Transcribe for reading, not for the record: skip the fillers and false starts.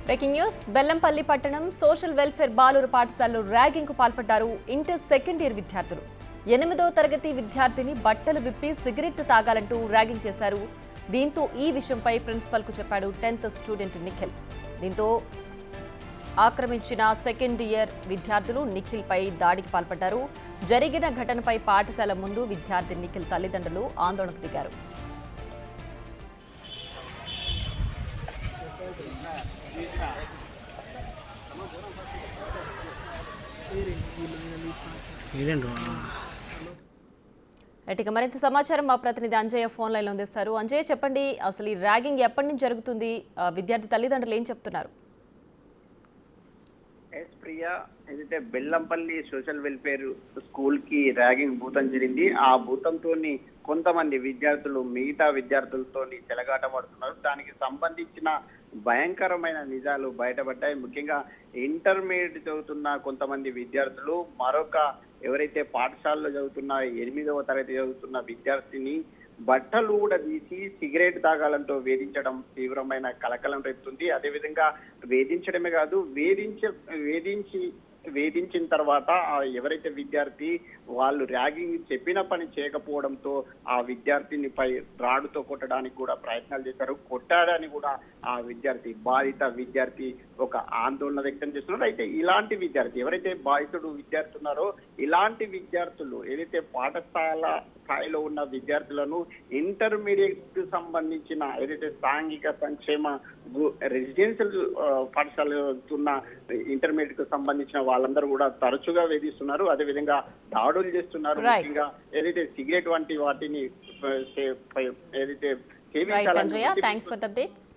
Breaking news Bellampalli పట్టణం social welfare బాలుర పాఠశాలలో ర్యాగింగ్ కు పాల్పడ్డారు ఇంటర్ సెకండ్ ఇయర్ విద్యార్థులు. 8వ తరగతి విద్యార్థిని బట్టలు విప్పి సిగరెట్ తాగాలంటూ ర్యాగింగ్ చేశారు. దీంతో ఈ విషయంపై ప్రిన్సిపల్ కు చెప్పాడు 10th స్టూడెంట్ నిఖిల్. దీంతో ఆక్రమించిన సెకండ్ ఇయర్ విద్యార్థులు నిఖిల్ పై దాడికి పాల్పడ్డారు. జరిగిన ఘటనపై పాఠశాల ముందు విద్యార్థి నిఖిల్ తల్లిదండ్రులు ఆందోళనకు దిగారు. ఇక మరింత సమాచారం మా ప్రతినిధి అంజయ్య ఫోన్ లైన్లో అందిస్తారు. అంజయ్య, చెప్పండి, అసలు ఈ ర్యాగింగ్ ఎప్పటి నుంచి జరుగుతుంది? విద్యార్థి తల్లిదండ్రులు ఏం చెప్తున్నారు? ప్రియా, ఏదైతే బెల్లంపల్లి సోషల్ వెల్ఫేర్ స్కూల్ కి ర్యాగింగ్ భూతం జరిగింది. ఆ భూతంతో కొంతమంది విద్యార్థులు మిగతా విద్యార్థులతో చెలగాట పడుతున్నారు. దానికి సంబంధించిన భయంకరమైన నిజాలు బయటపడ్డాయి. ముఖ్యంగా ఇంటర్మీడియట్ చదువుతున్న కొంతమంది విద్యార్థులు మరొక ఎవరైతే పాఠశాలలో చదువుతున్న 8వ తరగతి చదువుతున్న విద్యార్థిని బట్టలు కూడా తీసి సిగరెట్ తాగాలంటూ వేధించడం తీవ్రమైన కలకలం రేపుతుంది. అదేవిధంగా వేధించడమే కాదు, వేధించిన తర్వాత ఎవరైతే విద్యార్థి వాళ్ళు ర్యాగింగ్ చెప్పిన పని చేయకపోవడంతో ఆ విద్యార్థినిపై రాడుతో కొట్టడానికి కూడా ప్రయత్నాలు చేశారు. కొట్టాడని కూడా ఆ బాధిత విద్యార్థి ఒక ఆందోళన వ్యక్తం చేస్తున్నారు. అయితే ఇలాంటి విద్యార్థి ఎవరైతే బాధితుడు విద్యార్థి ఉన్నారో ఇలాంటి విద్యార్థులు ఏదైతే పాఠశాల స్థాయిలో ఉన్న విద్యార్థులను ఇంటర్మీడియట్ కు సంబంధించిన ఏదైతే సాంఘిక సంక్షేమ రెసిడెన్షియల్ పాఠశాలలో ఉన్న ఇంటర్మీడియట్ కు సంబంధించిన వాళ్ళందరూ కూడా తరచుగా వేధిస్తున్నారు. అదేవిధంగా దాడులు చేస్తున్నారు. ముఖ్యంగా ఏదైతే సిగరెట్ వంటి వాటిని ఏదైతే థ్యాంక్స్ ఫర్ ద అప్డేట్స్.